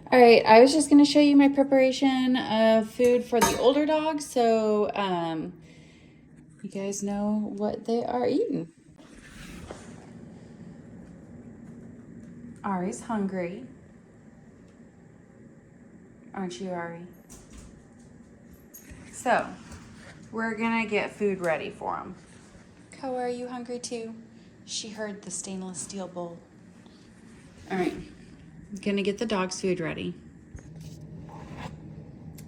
All right, I was just going to show you my preparation of food for the older dogs, so you guys know what they are eating. Ari's hungry. Aren't you, Ari? So, we're going to get food ready for him. Ko, are you hungry too? She heard the stainless steel bowl. All right, I'm going to get the dog's food ready.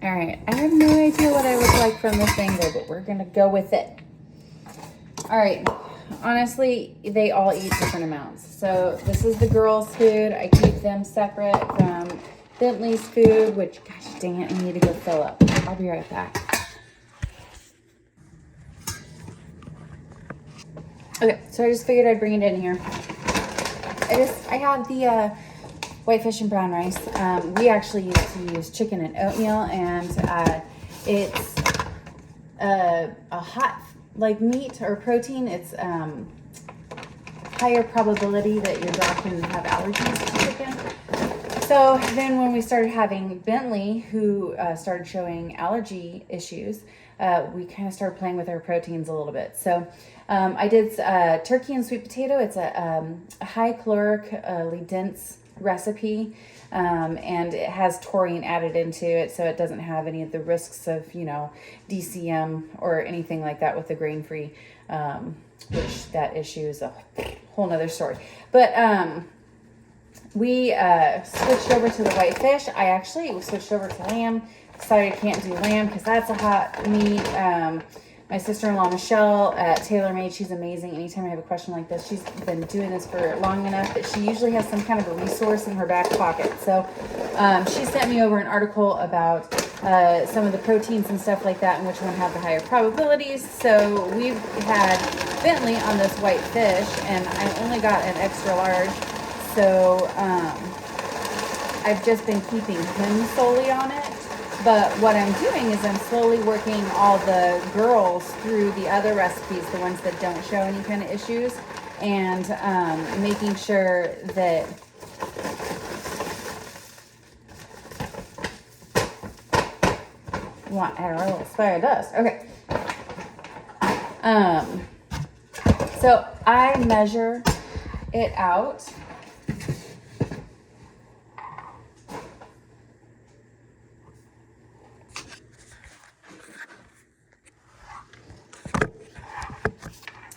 All right, I have no idea what I look like from this angle, but we're gonna go with it. All right, honestly, they all eat different amounts. So this is the girls' food. I keep them separate from Bentley's food, which, gosh dang it, I need to go fill up. I'll be right back. Okay, so I just figured I'd bring it in here. I have the whitefish and brown rice. We actually used to use chicken and oatmeal, and it's a hot like meat or protein. It's higher probability that your dog can have allergies to chicken. So then when we started having Bentley, who started showing allergy issues, we kind of started playing with our proteins a little bit. So I did turkey and sweet potato. It's a high calorically dense recipe, and it has taurine added into it, so it doesn't have any of the risks of, you know, DCM or anything like that with the grain-free, which that issue is a whole nother story. But we switched over to the whitefish. I actually switched over to lamb. Decided I can't do lamb because that's a hot meat. My sister-in-law, Michelle, at TaylorMade, she's amazing. Anytime I have a question like this, she's been doing this for long enough that she usually has some kind of a resource in her back pocket. So she sent me over an article about some of the proteins and stuff like that and which one have the higher probabilities. So we've had Bentley on this white fish, and I only got an extra large. So I've just been keeping him solely on it. But what I'm doing is I'm slowly working all the girls through the other recipes, the ones that don't show any kind of issues, and making sure that want add a little fire dust. Okay. So I measure it out.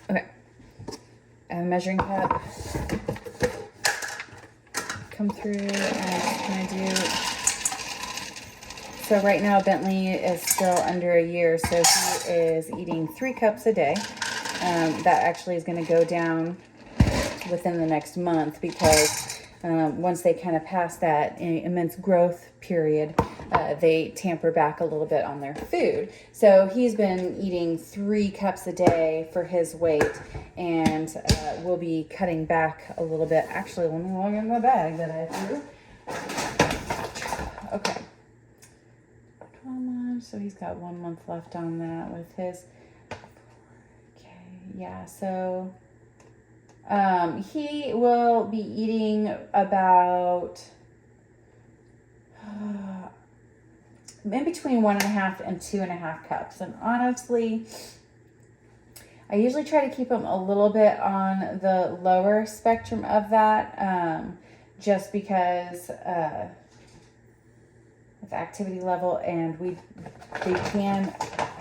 Okay, I have a measuring cup. Come through and kind of do. So right now Bentley is still under a year, so he is eating 3 cups a day. That actually is going to go down within the next month because once they kind of pass that immense growth period, they tamper back a little bit on their food. So he's been eating 3 cups a day for his weight, and we'll be cutting back a little bit. Actually, let me log in the bag that I threw. Okay. 12 months, so he's got 1 month left on that with his. Okay, yeah, so he will be eating about in between 1.5 and 2.5 cups. And honestly, I usually try to keep him a little bit on the lower spectrum of that, just because of activity level, and they can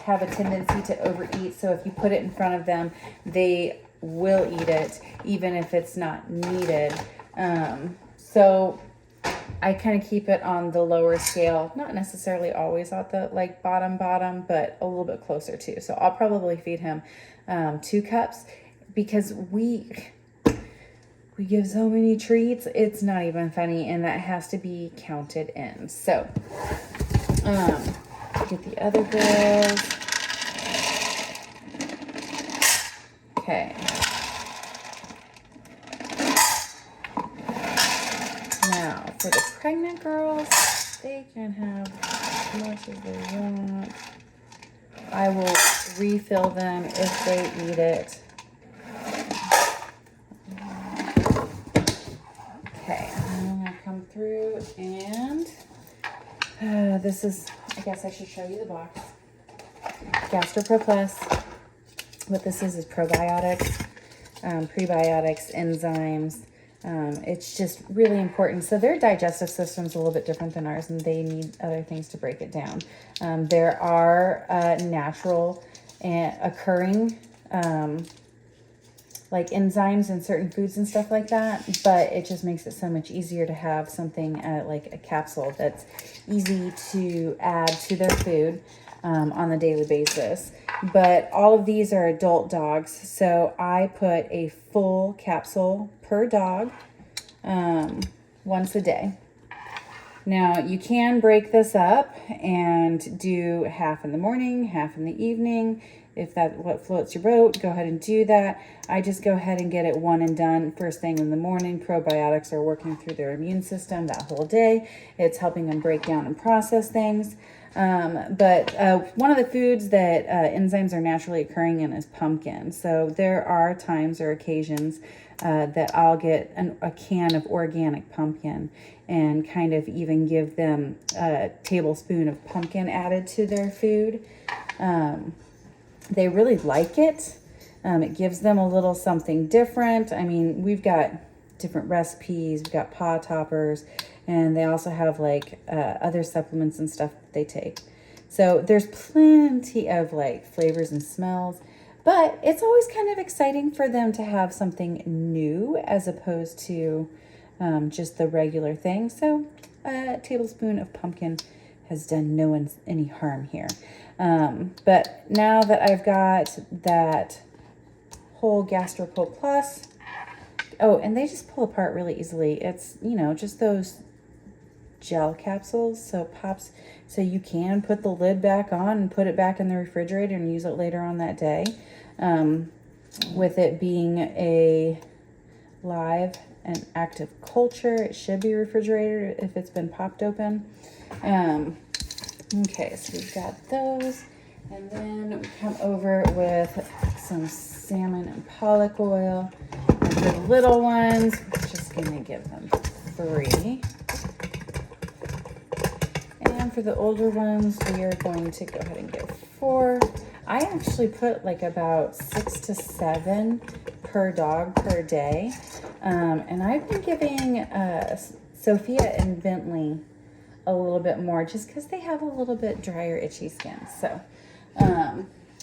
have a tendency to overeat. So if you put it in front of them, they will eat it even if it's not needed. So I kind of keep it on the lower scale, not necessarily always at the like bottom, but a little bit closer to. So I'll probably feed him 2 cups because we give so many treats, it's not even funny, and that has to be counted in. So get the other girls. Okay. Now, for the pregnant girls, they can have as much as they want. I will refill them if they eat it. Okay, I'm gonna come through and This is, I guess I should show you the box. Gastro Pro Plus. What this is probiotics, prebiotics, enzymes. It's just really important. So their digestive system's a little bit different than ours, and they need other things to break it down. There are natural and occurring like enzymes in certain foods and stuff like that, but it just makes it so much easier to have something like a capsule that's easy to add to their food on a daily basis. But all of these are adult dogs, so I put a full capsule per dog once a day. Now you can break this up and do half in the morning, half in the evening. If that's what floats your boat, go ahead and do that. I just go ahead and get it one and done first thing in the morning. Probiotics are working through their immune system that whole day. It's helping them break down and process things. But one of the foods that enzymes are naturally occurring in is pumpkin. So there are times or occasions that I'll get a can of organic pumpkin and kind of even give them a tablespoon of pumpkin added to their food. They really like it. It gives them a little something different. I mean, we've got different recipes. We've got paw toppers, and they also have like other supplements and stuff that they take. So there's plenty of like flavors and smells, but it's always kind of exciting for them to have something new as opposed to just the regular thing. So a tablespoon of pumpkin has done no one any harm here. But now that I've got that whole Gastro Pro Plus, oh, and they just pull apart really easily. It's, you know, just those gel capsules. So it pops, so you can put the lid back on and put it back in the refrigerator and use it later on that day. With it being a live and active culture, it should be refrigerated if it's been popped open. Okay, so we've got those, and then we come over with some salmon and pollock oil. And for the little ones, we're just gonna give them 3. And for the older ones, we are going to go ahead and give 4. I actually put like about 6 to 7 per dog per day. And I've been giving Sophia and Bentley a little bit more just because they have a little bit drier, itchy skin. So,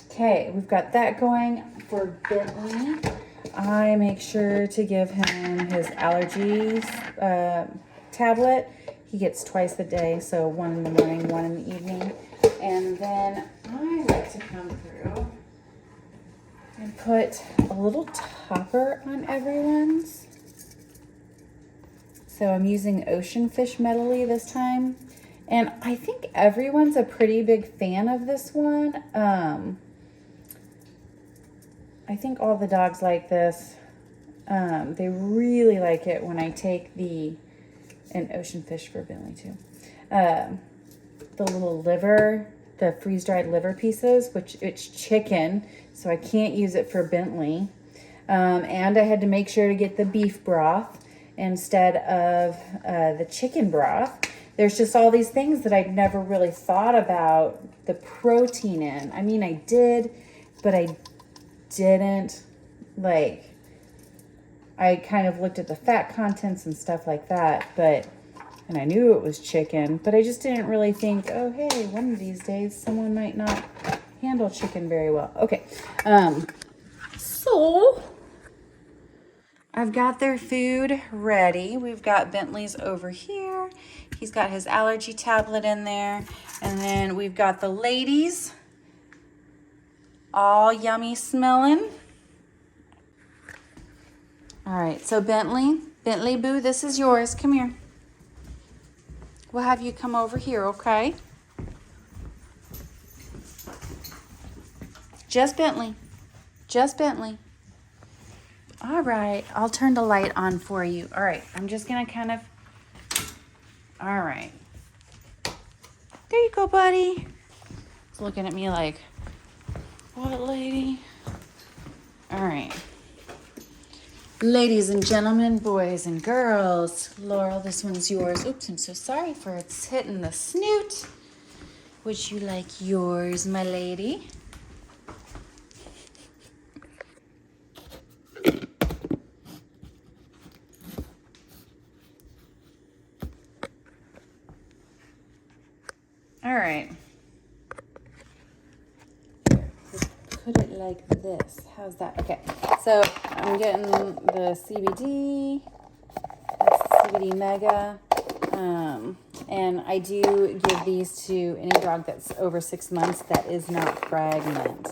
okay, we've got that going. For Bentley, I make sure to give him his allergies tablet. He gets twice a day, so 1 in the morning, 1 in the evening. And then I like to come through and put a little topper on everyone's. So I'm using ocean fish medley this time. And I think everyone's a pretty big fan of this one. I think all the dogs like this. They really like it when I take and ocean fish for Bentley too. The little liver, the freeze-dried liver pieces, which it's chicken, so I can't use it for Bentley. And I had to make sure to get the beef broth instead of the chicken broth. There's just all these things that I'd never really thought about the protein in. I mean, I did, but I didn't. Like, I kind of looked at the fat contents and stuff like that, and I knew it was chicken, but I just didn't really think, oh, hey, one of these days someone might not handle chicken very well. Okay, so I've got their food ready. We've got Bentley's over here. He's got his allergy tablet in there. And then we've got the ladies, all yummy smelling. All right, so Bentley Boo, this is yours. Come here. We'll have you come over here, okay? Just Bentley. Just Bentley. All right, I'll turn the light on for you. All right, I'm just gonna kind of, all right. There you go, buddy. He's looking at me like, what, lady? All right. Ladies and gentlemen, boys and girls, Laurel, this one's yours. Oops, I'm so sorry for it's hitting the snoot. Would you like yours, my lady? All right. Put it like this. How's that? Okay. So I'm getting the CBD. That's the CBD Mega. And I do give these to any dog that's over 6 months that is not pregnant.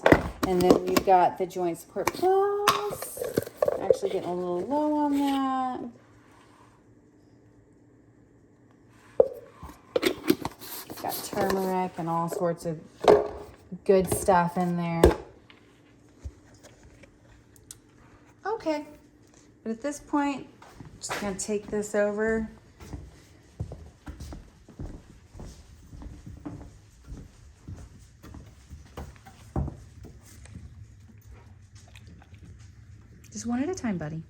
And then we've got the Joint Support Plus. Actually getting a little low on that. Got turmeric and all sorts of good stuff in there. Okay. But at this point, just gonna take this over. Just one at a time, buddy.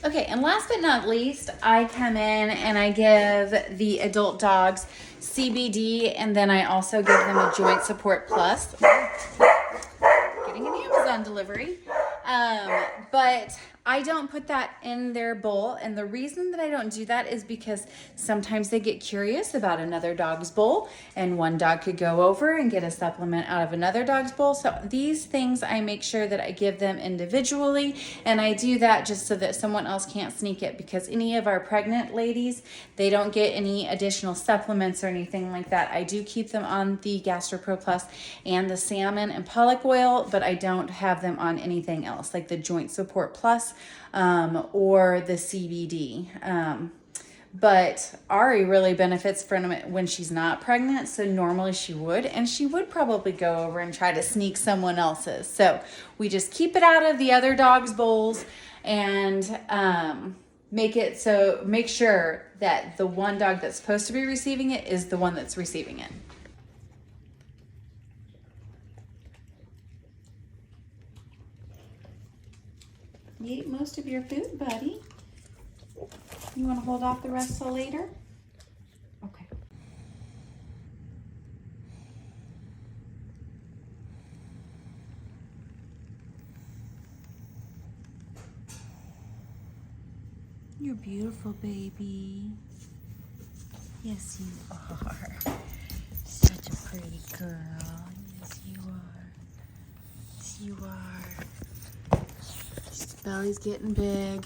Okay, and last but not least, I come in and I give the adult dogs CBD, and then I also give them a Joint Support Plus. Getting an Amazon delivery. But I don't put that in their bowl, and the reason that I don't do that is because sometimes they get curious about another dog's bowl, and one dog could go over and get a supplement out of another dog's bowl. So these things I make sure that I give them individually, and I do that just so that someone else can't sneak it, because any of our pregnant ladies, they don't get any additional supplements or anything like that. I do keep them on the Gastro Pro Plus and the Salmon and Pollock oil, but I don't have them on anything else like the Joint Support Plus or the CBD. But Ari really benefits from it when she's not pregnant, so normally she would, and she would probably go over and try to sneak someone else's. So we just keep it out of the other dog's bowls and make sure that the one dog that's supposed to be receiving it is the one that's receiving it. You ate most of your food, buddy. You want to hold off the rest till later? Okay. You're beautiful, baby. Yes, you are. Such a pretty girl. Yes, you are. Yes, you are. Belly's getting big.